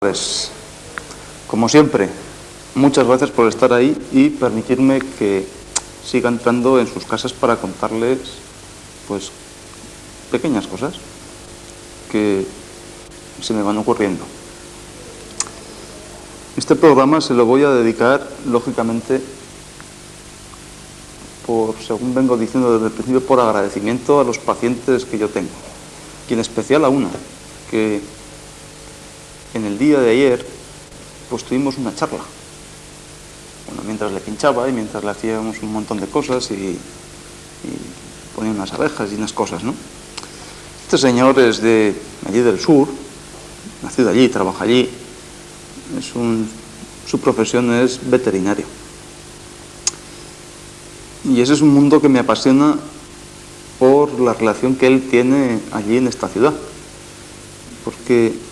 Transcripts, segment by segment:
Pues, como siempre, muchas gracias por estar ahí y permitirme que siga entrando en sus casas para contarles, pues, pequeñas cosas que se me van ocurriendo. Este programa se lo voy a dedicar, lógicamente, según vengo diciendo desde el principio, por agradecimiento a los pacientes que yo tengo, y en especial a una, que en el día de ayer pues tuvimos una charla, bueno, mientras le pinchaba y mientras le hacíamos un montón de cosas y ponía unas abejas y unas cosas, ¿no? Este señor es de allí del sur, nacido allí, trabaja allí, su profesión es veterinario. Y ese es un mundo que me apasiona por la relación que él tiene allí en esta ciudad, porque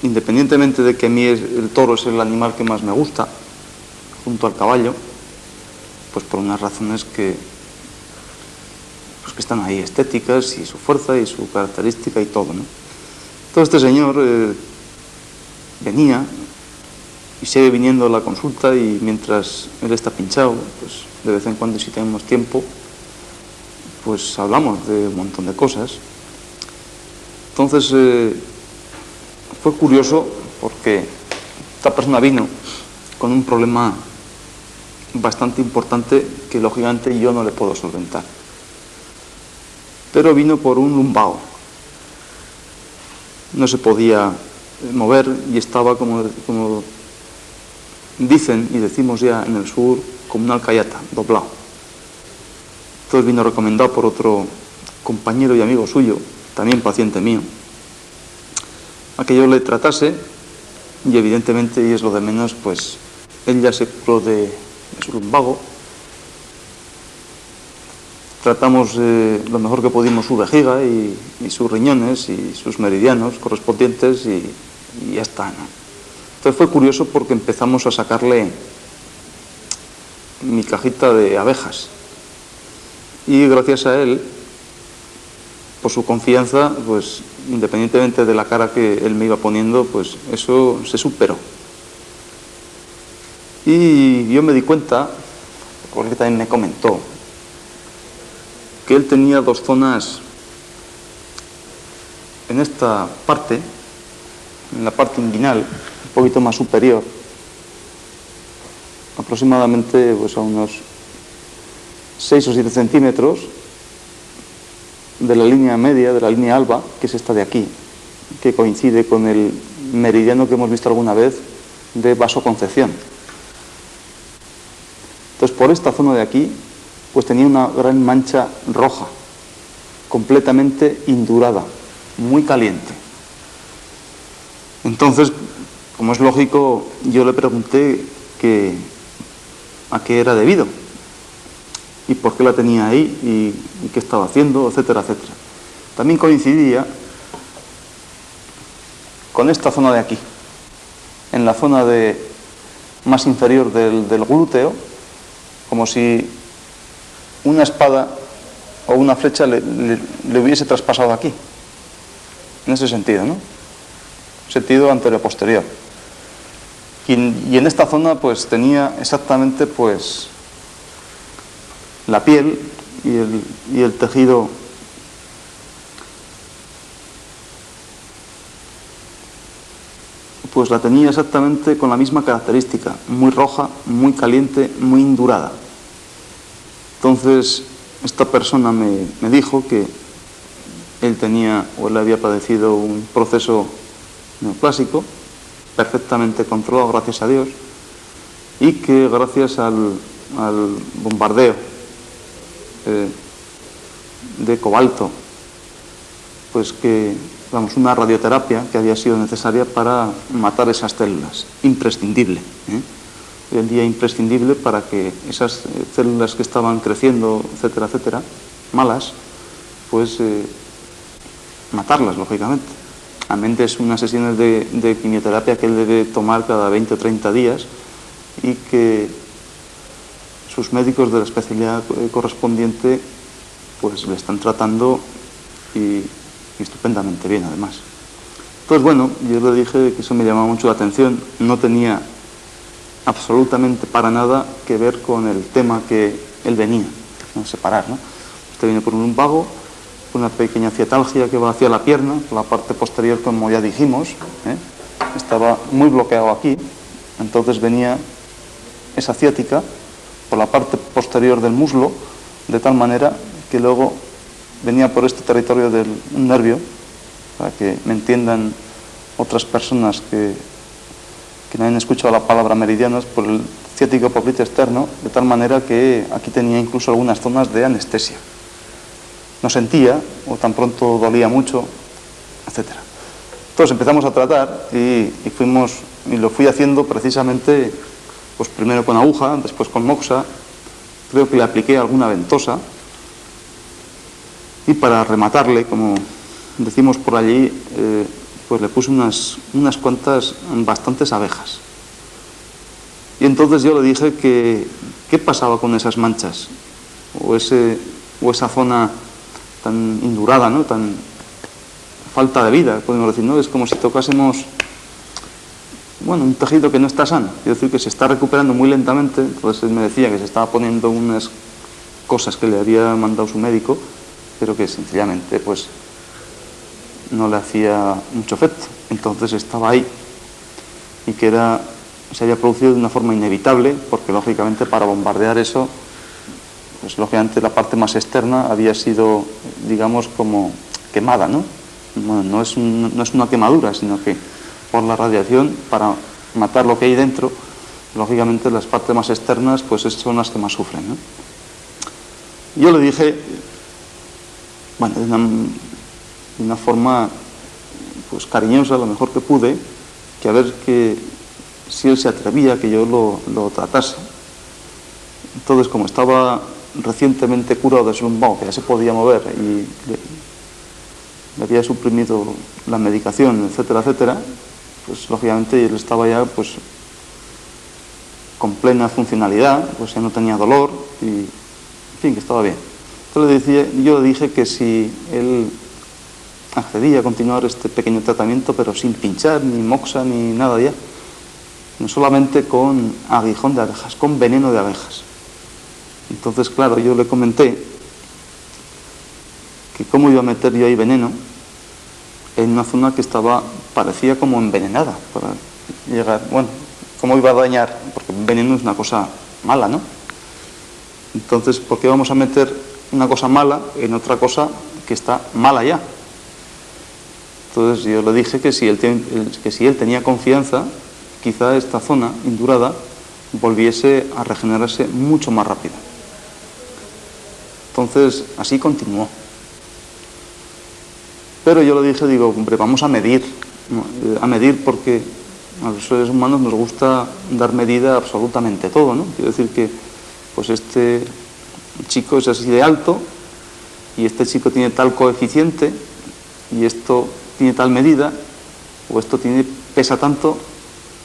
independientemente de que a mí el toro es el animal que más me gusta, junto al caballo, pues por unas razones que están ahí, estéticas, y su fuerza y su característica y todo, ¿no? Todo este señor venía y sigue viniendo a la consulta, y mientras él está pinchado, pues de vez en cuando, si tenemos tiempo, pues hablamos de un montón de cosas. Entonces fue curioso porque esta persona vino con un problema bastante importante que lógicamente yo no le puedo solventar, pero vino por un lumbago. No se podía mover y estaba como dicen y decimos ya en el sur, como una alcayata, doblado. Entonces vino recomendado por otro compañero y amigo suyo, también paciente mío, a que yo le tratase, y evidentemente, y es lo de menos, pues él ya se curó de su lumbago. Tratamos lo mejor que pudimos su vejiga y sus riñones y sus meridianos correspondientes y ya está, ¿no? Entonces fue curioso porque empezamos a sacarle mi cajita de abejas, y gracias a él, por su confianza, pues independientemente de la cara que él me iba poniendo, pues eso se superó. Y yo me di cuenta, porque también me comentó, que él tenía dos zonas en esta parte, en la parte inguinal, un poquito más superior, aproximadamente pues a unos 6 o 7 centímetros de la línea media, de la línea alba, que es esta de aquí, que coincide con el meridiano que hemos visto alguna vez de vasoconcepción. Entonces, por esta zona de aquí, pues tenía una gran mancha roja, completamente indurada, muy caliente. Entonces, como es lógico, yo le pregunté a qué era debido, y por qué la tenía ahí, y qué estaba haciendo, etcétera, etcétera. También coincidía con esta zona de aquí, en la zona más inferior del glúteo, como si una espada o una flecha le hubiese traspasado aquí, en ese sentido, ¿no? Sentido anterior-posterior. Y en esta zona pues tenía exactamente pues la piel y el tejido pues la tenía exactamente con la misma característica, muy roja, muy caliente, muy indurada. Entonces esta persona me dijo que él había padecido un proceso neoplásico perfectamente controlado, gracias a Dios, y que gracias al bombardeo de cobalto, pues una radioterapia que había sido necesaria para matar esas células, imprescindible, hoy en día imprescindible para que esas células que estaban creciendo, etcétera, etcétera, malas, pues matarlas, lógicamente. Realmente es unas sesiones de quimioterapia que él debe tomar cada 20 o 30 días, y que sus médicos de la especialidad correspondiente pues le están tratando y estupendamente bien, además. Entonces, bueno, yo le dije que eso me llamaba mucho la atención, no tenía absolutamente para nada que ver con el tema que él venía a separar, ¿no? Usted viene por un lumbago, una pequeña ciatalgia que va hacia la pierna, la parte posterior, como ya dijimos, estaba muy bloqueado aquí, entonces venía esa ciática por la parte posterior del muslo, de tal manera que luego venía por este territorio del nervio, para que me entiendan otras personas que no hayan escuchado la palabra meridianos, por el ciático popliteo externo, de tal manera que aquí tenía incluso algunas zonas de anestesia. No sentía, o tan pronto dolía mucho, etc. Entonces empezamos a tratar y lo fui haciendo precisamente, pues primero con aguja, después con moxa, creo que le apliqué alguna ventosa, y para rematarle, como decimos por allí, pues le puse unas cuantas, bastantes abejas. Y entonces yo le dije que qué pasaba con esas manchas, o esa zona tan indurada, ¿no? Tan falta de vida, podemos decir, ¿no? Es como si tocásemos, bueno, un tejido que no está sano, es decir, que se está recuperando muy lentamente. Entonces él me decía que se estaba poniendo unas cosas que le había mandado su médico, pero que sencillamente, pues, no le hacía mucho efecto. Entonces estaba ahí, y que se había producido de una forma inevitable, porque lógicamente para bombardear eso, pues lógicamente la parte más externa había sido, digamos, como quemada, ¿no? Bueno, no es una quemadura, sino que por la radiación, para matar lo que hay dentro, lógicamente las partes más externas, pues son las que más sufren, ¿no? Yo le dije, bueno, de una forma, pues cariñosa, lo mejor que pude, que a ver si él se atrevía que yo lo tratase. Entonces, como estaba recientemente curado de su lumbago, que ya se podía mover, y le había suprimido la medicación, etcétera, etcétera, pues lógicamente él estaba ya, pues, con plena funcionalidad, pues ya no tenía dolor, y en fin, que estaba bien. Entonces yo le dije que si él accedía a continuar este pequeño tratamiento, pero sin pinchar, ni moxa, ni nada ya, no solamente con aguijón de abejas, con veneno de abejas. Entonces, claro, yo le comenté que cómo iba a meter yo ahí veneno en una zona que parecía como envenenada, para llegar, bueno, cómo iba a dañar, porque veneno es una cosa mala, ¿no? Entonces, ¿por qué vamos a meter una cosa mala en otra cosa que está mala ya? Entonces yo le dije que si él tenía confianza, quizá esta zona indurada volviese a regenerarse mucho más rápido. Entonces, así continuó. Pero yo le dije, digo, hombre, vamos a medir, porque a los seres humanos nos gusta dar medida a absolutamente todo, ¿no? Quiero decir que, pues este chico es así de alto, y este chico tiene tal coeficiente, y esto tiene tal medida, o esto pesa tanto.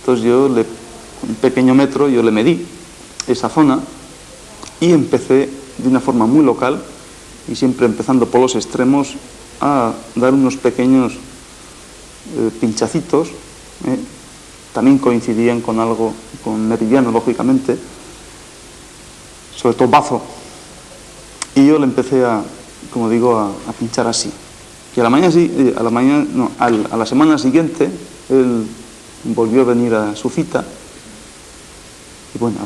Entonces yo, con un pequeño metro, yo le medí esa zona, y empecé de una forma muy local, y siempre empezando por los extremos, a dar unos pequeños pinchacitos. También coincidían con algo, con meridiano, lógicamente, sobre todo bazo, y yo le empecé a pinchar así. Y a la semana siguiente él volvió a venir a su cita, y bueno,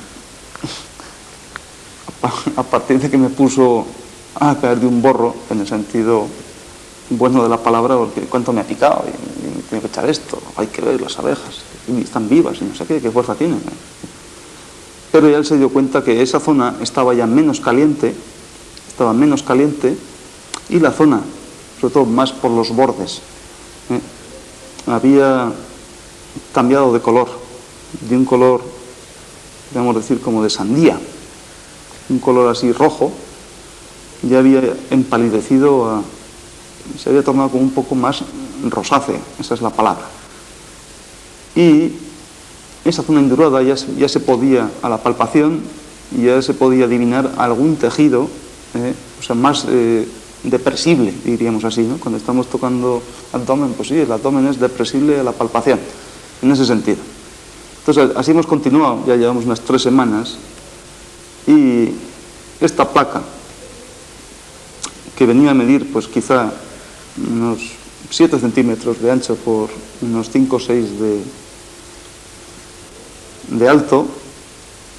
a partir de que me puso a caer de un borro, en el sentido bueno de la palabra, porque cuánto me ha picado, y me tengo que echar esto, hay que ver las abejas, y están vivas, y no sé qué fuerza tienen. Pero ya él se dio cuenta que esa zona estaba ya menos caliente, y la zona, sobre todo más por los bordes, había cambiado de color, de un color, podemos decir, como de sandía, un color así rojo, ya había empalidecido, se había tornado como un poco más rosáceo, esa es la palabra. Y esa zona indurada ya se podía, a la palpación, ya se podía adivinar algún tejido, o sea, más depresible, diríamos así, ¿no? Cuando estamos tocando abdomen, pues sí, el abdomen es depresible a la palpación, en ese sentido. Entonces, así hemos continuado, ya llevamos unas 3 semanas, y esta placa, que venía a medir, pues quizá unos 7 centímetros de ancho por unos 5 o 6 de alto,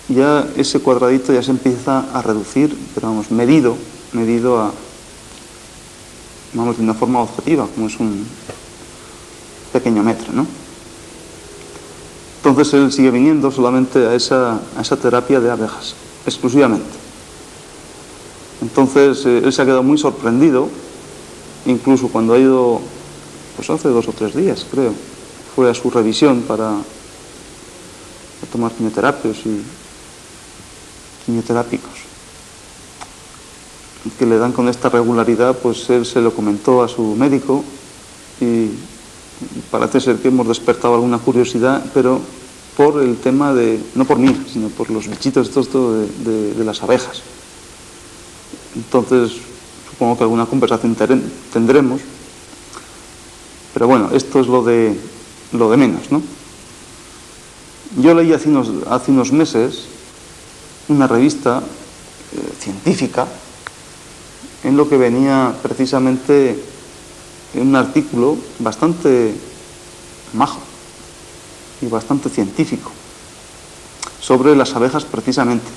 ya ese cuadradito ya se empieza a reducir, pero vamos, medido a, vamos, de una forma objetiva, como es un pequeño metro, ¿no? Entonces él sigue viniendo solamente a esa terapia de abejas, exclusivamente. Entonces él se ha quedado muy sorprendido, incluso cuando ha ido, pues hace 2 o 3 días, creo, fue a su revisión para tomar quimioterapios y quimioterápicos que le dan con esta regularidad. Pues él se lo comentó a su médico y parece ser que hemos despertado alguna curiosidad, pero por el tema de, no por mí, sino por los bichitos estos de las abejas. Entonces supongo que alguna conversación tendremos, pero bueno, esto es lo de menos, ¿no? Yo leí hace unos meses una revista científica en lo que venía precisamente en un artículo bastante majo y bastante científico sobre las abejas precisamente.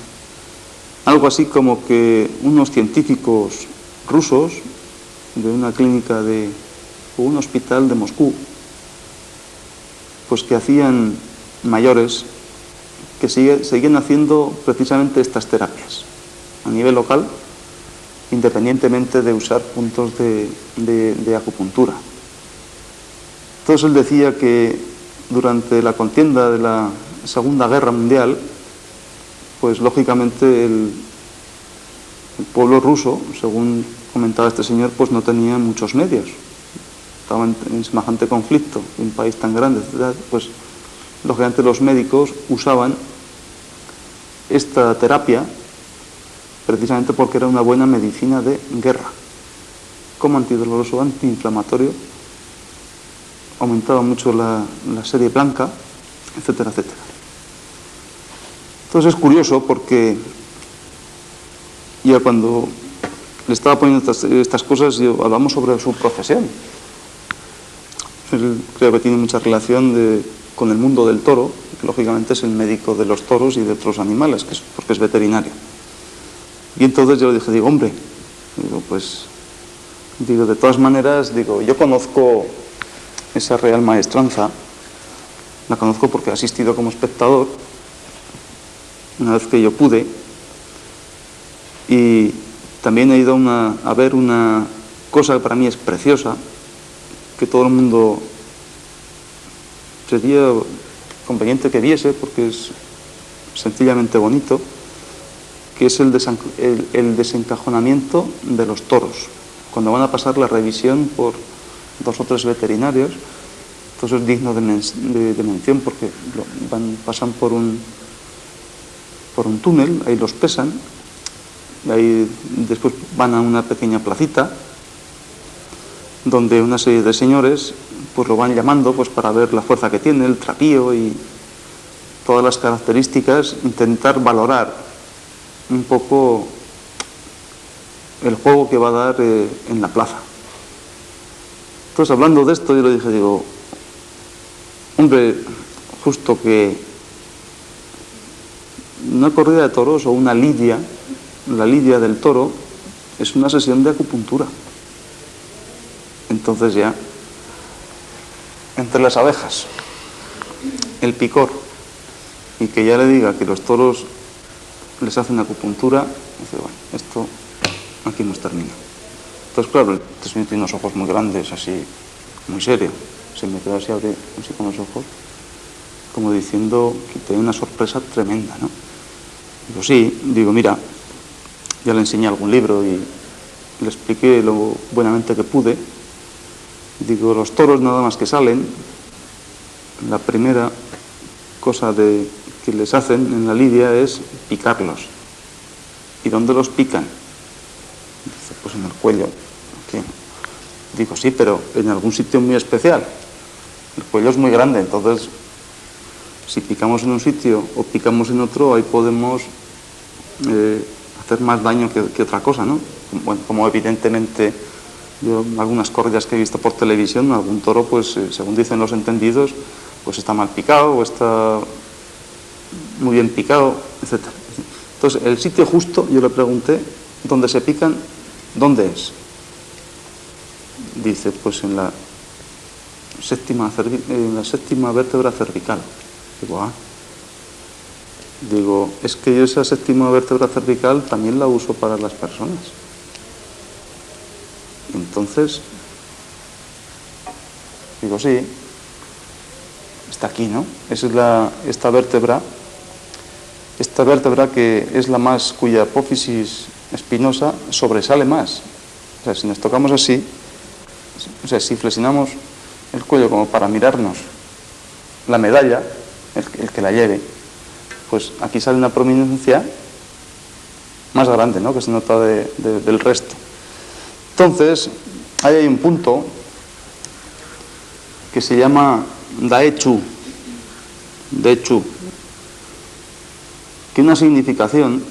Algo así como que unos científicos rusos de una clínica o un hospital de Moscú, pues que hacían mayores, que seguían haciendo precisamente estas terapias a nivel local, independientemente de usar puntos de acupuntura. Entonces él decía que durante la contienda de la Segunda Guerra Mundial, pues lógicamente el pueblo ruso, según comentaba este señor, pues no tenía muchos medios. Estaban en semejante conflicto, en un país tan grande, etc. Pues lógicamente los médicos usaban esta terapia precisamente porque era una buena medicina de guerra, como antidoloroso, antiinflamatorio, aumentaba mucho la serie blanca, etcétera, etcétera. Entonces es curioso porque ya cuando le estaba poniendo estas cosas, hablamos sobre su profesión. Él creo que tiene mucha relación con el mundo del toro, que lógicamente es el médico de los toros y de otros animales, porque es veterinario. Y entonces yo le dije, hombre, de todas maneras, yo conozco esa Real Maestranza, la conozco porque he asistido como espectador una vez que yo pude, y también he ido a ver una cosa que para mí es preciosa, que todo el mundo sería conveniente que viese porque es sencillamente bonito, que es el desencajonamiento de los toros. Cuando van a pasar la revisión por 2 o 3 veterinarios, entonces es digno de mención porque pasan por un túnel, ahí los pesan, y ahí después van a una pequeña placita donde una serie de señores pues lo van llamando pues para ver la fuerza que tiene, el trapío y todas las características, intentar valorar un poco el juego que va a dar en la plaza. Entonces, hablando de esto, yo le dije, hombre, justo que una corrida de toros o una lidia, la lidia del toro, es una sesión de acupuntura. Entonces ya, entre las abejas, el picor, y que ya le diga que los toros les hacen acupuntura, dice, bueno, esto aquí hemos terminado. Entonces, claro, este señor tiene unos ojos muy grandes, así, muy serio. Se me quedó así, abre así con los ojos, como diciendo que tenía una sorpresa tremenda, ¿no? Digo, sí, mira, ya le enseñé algún libro y le expliqué lo buenamente que pude. Digo, los toros nada más que salen, la primera cosa que les hacen en la lidia es picarlos. ¿Y dónde los pican? Dice, pues en el cuello. que digo, sí, pero en algún sitio muy especial. El cuello es muy grande, entonces si picamos en un sitio o picamos en otro, ahí podemos hacer más daño que otra cosa, ¿no? Bueno, como evidentemente yo en algunas corridas que he visto por televisión, algún toro, pues según dicen los entendidos, pues está mal picado o está muy bien picado, etc. Entonces, el sitio justo, yo le pregunté, ¿dónde se pican? ¿Dónde es? Dice, pues en la séptima vértebra cervical. Digo, Digo, es que yo esa séptima vértebra cervical también la uso para las personas. Entonces, digo, sí, está aquí, ¿no? Esa es esta vértebra que es la más, cuya apófisis espinosa sobresale más. O sea, si nos tocamos así, o sea, si flexionamos el cuello como para mirarnos la medalla, el que la lleve, pues aquí sale una prominencia más grande, ¿no?, que se nota del resto. Entonces, ahí hay un punto que se llama Daechu, que una significación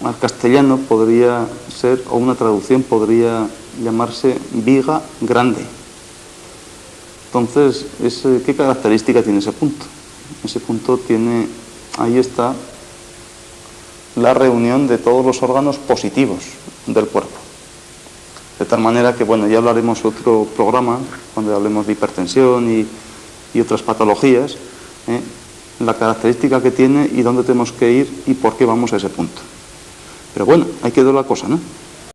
al castellano podría ser, o una traducción podría llamarse viga grande. Entonces, ¿qué característica tiene ese punto? Ese punto tiene, ahí está la reunión de todos los órganos positivos del cuerpo. De tal manera que, bueno, ya hablaremos otro programa, cuando hablemos de hipertensión y otras patologías, la característica que tiene y dónde tenemos que ir y por qué vamos a ese punto. Pero bueno, ahí quedó la cosa, ¿no?